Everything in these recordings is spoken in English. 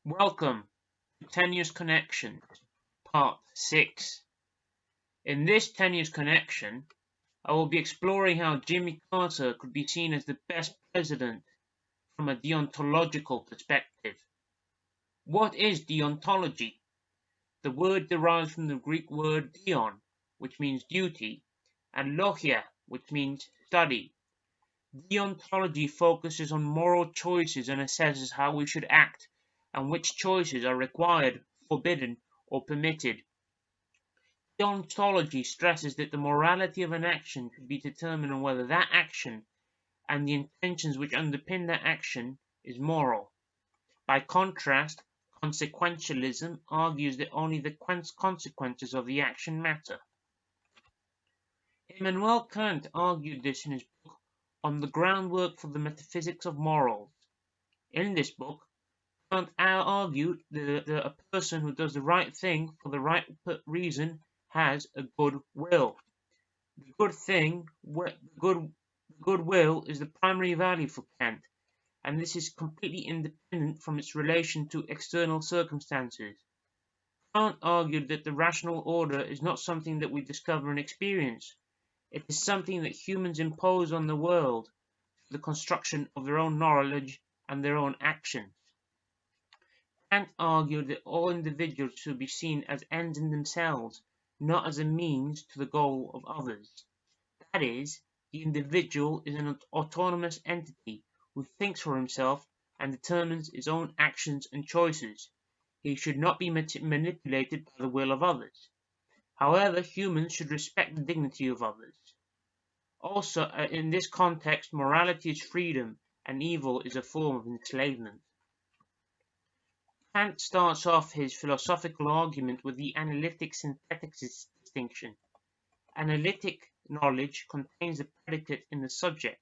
Welcome to Tenuous Connection, Part 6. In this Tenuous Connection, I will be exploring how Jimmy Carter could be seen as the best president from a deontological perspective. What is deontology? The word derives from the Greek word deon, which means duty, and logia, which means study. Deontology focuses on moral choices and assesses how we should act and which choices are required, forbidden, or permitted. Deontology stresses that the morality of an action should be determined on whether that action and the intentions which underpin that action is moral. By contrast, consequentialism argues that only the consequences of the action matter. Immanuel Kant argued this in his book On the Groundwork for the Metaphysics of Morals. In this book, Kant argued that a person who does the right thing for the right reason has a good will. The good will is the primary value for Kant, and this is completely independent from its relation to external circumstances. Kant argued that the rational order is not something that we discover and experience. It is something that humans impose on the world for the construction of their own knowledge and their own actions. Kant argued that all individuals should be seen as ends in themselves, not as a means to the goal of others. That is, the individual is an autonomous entity who thinks for himself and determines his own actions and choices. He should not be manipulated by the will of others. However, humans should respect the dignity of others. Also, in this context, morality is freedom and evil is a form of enslavement. Kant starts off his philosophical argument with the analytic-synthetic distinction. Analytic knowledge contains the predicate in the subject.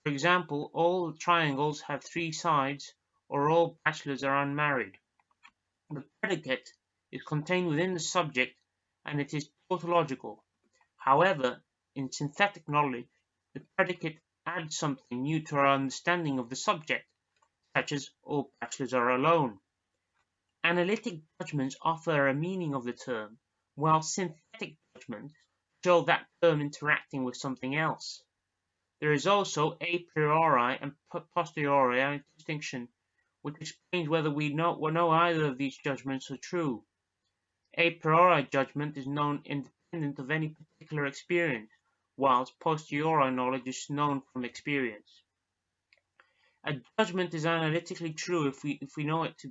For example, all triangles have three sides, or all bachelors are unmarried. The predicate is contained within the subject, and it is tautological. However, in synthetic knowledge, the predicate adds something new to our understanding of the subject, such as all bachelors are alone. Analytic judgments offer a meaning of the term, while synthetic judgments show that term interacting with something else. There is also a priori and posteriori distinction, which explains whether we know either of these judgments are true. A priori judgment is known independent of any particular experience, whilst posteriori knowledge is known from experience. A judgment is analytically true if we know it to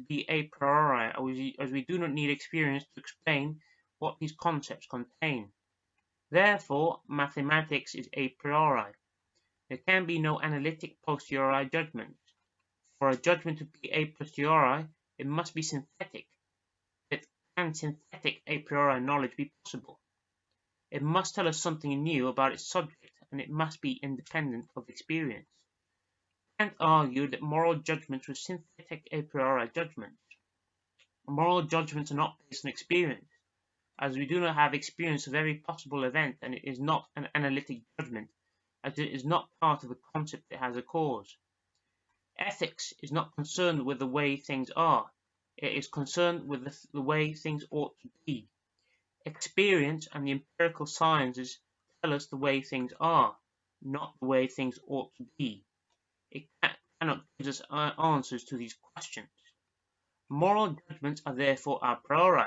be a priori, as we do not need experience to explain what these concepts contain. Therefore, mathematics is a priori. There can be no analytic posteriori judgment. For a judgment to be a posteriori, it must be synthetic. But can synthetic a priori knowledge be possible? It must tell us something new about its subject, and it must be independent of experience. Kant argued that moral judgments were synthetic a priori judgments. Moral judgments are not based on experience, as we do not have experience of every possible event, and it is not an analytic judgment, as it is not part of a concept that has a cause. Ethics is not concerned with the way things are, it is concerned with the way things ought to be. Experience and the empirical sciences tell us the way things are, not the way things ought to be. It cannot give us answers to these questions. Moral judgments are therefore a priori,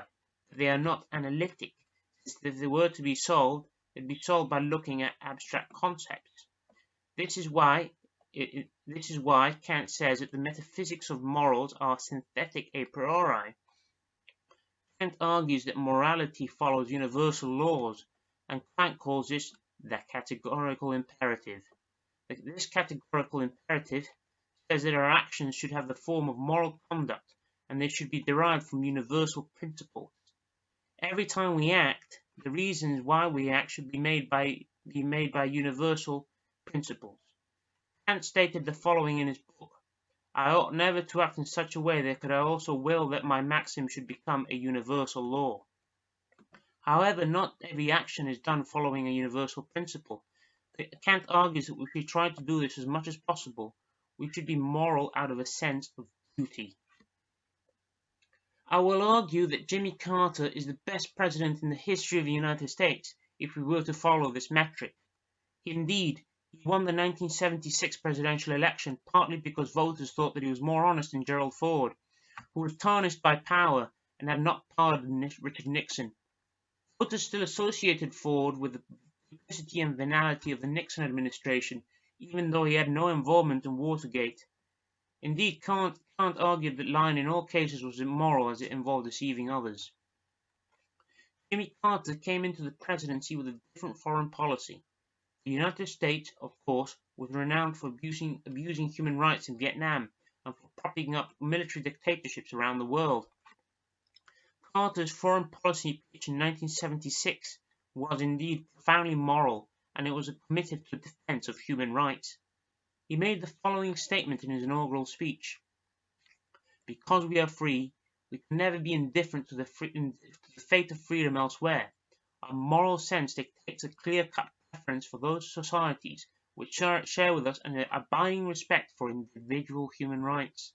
but they are not analytic, since if they were to be solved, they'd be solved by looking at abstract concepts. This is why Kant says that the metaphysics of morals are synthetic a priori. Kant argues that morality follows universal laws, and Kant calls this the categorical imperative. This categorical imperative says that our actions should have the form of moral conduct, and they should be derived from universal principles. Every time we act, the reasons why we act should be made by universal principles. Kant stated the following in his book: I ought never to act in such a way that could I also will that my maxim should become a universal law. However, not every action is done following a universal principle. Kant argues that if we try to do this as much as possible, we should be moral out of a sense of duty. I will argue that Jimmy Carter is the best president in the history of the United States, if we were to follow this metric. Indeed, he won the 1976 presidential election partly because voters thought that he was more honest than Gerald Ford, who was tarnished by power and had not pardoned Richard Nixon. Voters still associated Ford with the duplicity and venality of the Nixon administration, even though he had no involvement in Watergate. Indeed, Kant argued that lying in all cases was immoral as it involved deceiving others. Jimmy Carter came into the presidency with a different foreign policy. The United States, of course, was renowned for abusing human rights in Vietnam and for propping up military dictatorships around the world. Carter's foreign policy pitch in 1976 was indeed profoundly moral, and it was committed to the defense of human rights. He made the following statement in his inaugural speech: "Because we are free, we can never be indifferent to the fate of freedom elsewhere. Our moral sense dictates a clear-cut preference for those societies which share with us an abiding respect for individual human rights."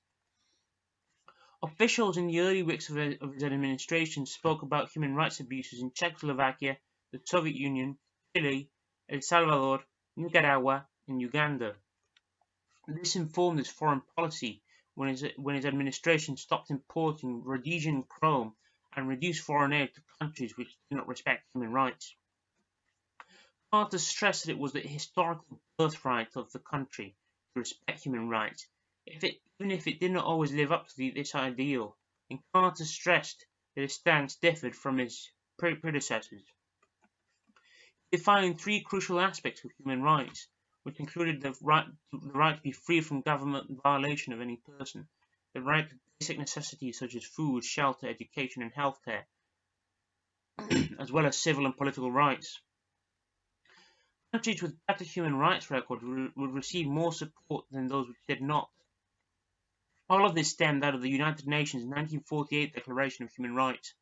Officials in the early weeks of his administration spoke about human rights abuses in Czechoslovakia, the Soviet Union, Chile, El Salvador, Nicaragua, and Uganda. This informed his foreign policy when his administration stopped importing Rhodesian chrome and reduced foreign aid to countries which did not respect human rights. Carter stressed that it was the historical birthright of the country to respect human rights, even if it did not always live up to this ideal, and Carter stressed that his stance differed from his predecessors. He defined three crucial aspects of human rights, which included the right to be free from government violation of any person, the right to basic necessities such as food, shelter, education, and healthcare, as well as civil and political rights. Countries with better human rights records would receive more support than those which did not. All of this stemmed out of the United Nations 1948 Declaration of Human Rights.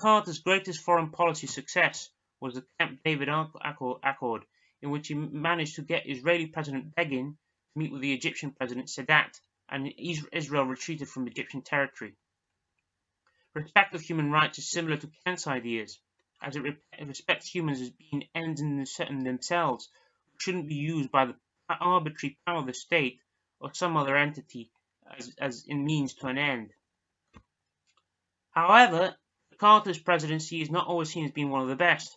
Carter's greatest foreign policy success was the Camp David Accord, in which he managed to get Israeli President Begin to meet with the Egyptian President Sadat, and Israel retreated from Egyptian territory. Respect of human rights is similar to Kant's ideas, as it respects humans as being ends in themselves, which shouldn't be used by the arbitrary power of the state or some other entity as in means to an end. However, Carter's presidency is not always seen as being one of the best.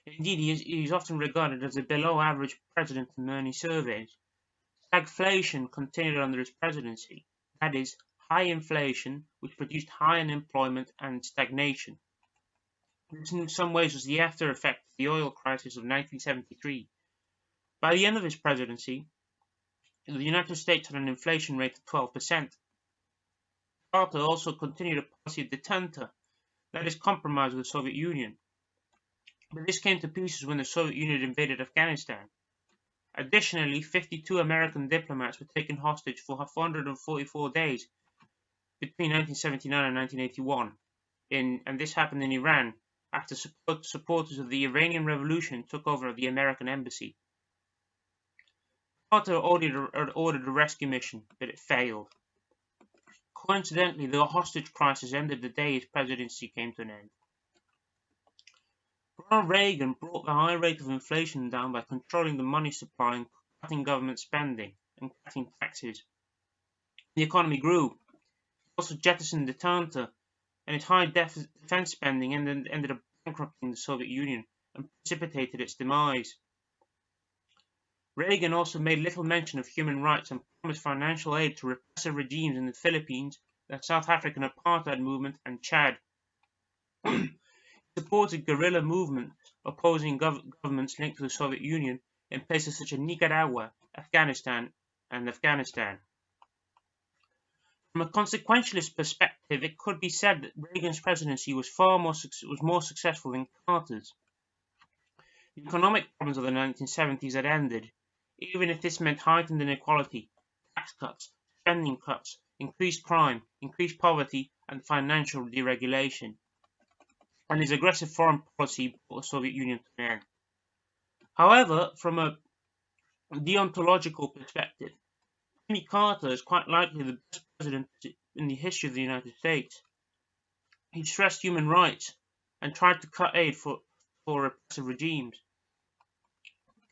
Indeed, he is often regarded as a below-average president in many surveys. Stagflation continued under his presidency, that is, high inflation, which produced high unemployment and stagnation. This in some ways was the after effect of the oil crisis of 1973. By the end of his presidency, the United States had an inflation rate of 12%. Carter also continued a policy of detente, that is, compromise with the Soviet Union. But this came to pieces when the Soviet Union invaded Afghanistan. Additionally, 52 American diplomats were taken hostage for 444 days between 1979 and 1981, and this happened in Iran after supporters of the Iranian Revolution took over the American embassy. Carter ordered a rescue mission, but it failed. Coincidentally, the hostage crisis ended the day his presidency came to an end. Ronald Reagan brought the high rate of inflation down by controlling the money supply and cutting government spending and cutting taxes. The economy grew. He also jettisoned detente, and its high defense spending ended up bankrupting the Soviet Union and precipitated its demise. Reagan also made little mention of human rights and promised financial aid to repressive regimes in the Philippines, the South African apartheid movement, and Chad. He supported guerrilla movements opposing governments linked to the Soviet Union in places such as Nicaragua, Afghanistan, and Afghanistan. From a consequentialist perspective, it could be said that Reagan's presidency was more successful than Carter's. The economic problems of the 1970s had ended, even if this meant heightened inequality, tax cuts, spending cuts, increased crime, increased poverty, and financial deregulation. And his aggressive foreign policy brought the Soviet Union to an end. However, from a deontological perspective, Jimmy Carter is quite likely the best president in the history of the United States. He stressed human rights and tried to cut aid for repressive regimes.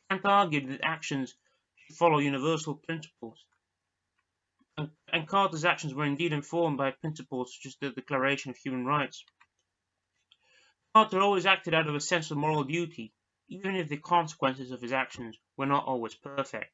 Kant argued that actions should follow universal principles, and Carter's actions were indeed informed by principles such as the Declaration of Human Rights. Carter always acted out of a sense of moral duty, even if the consequences of his actions were not always perfect.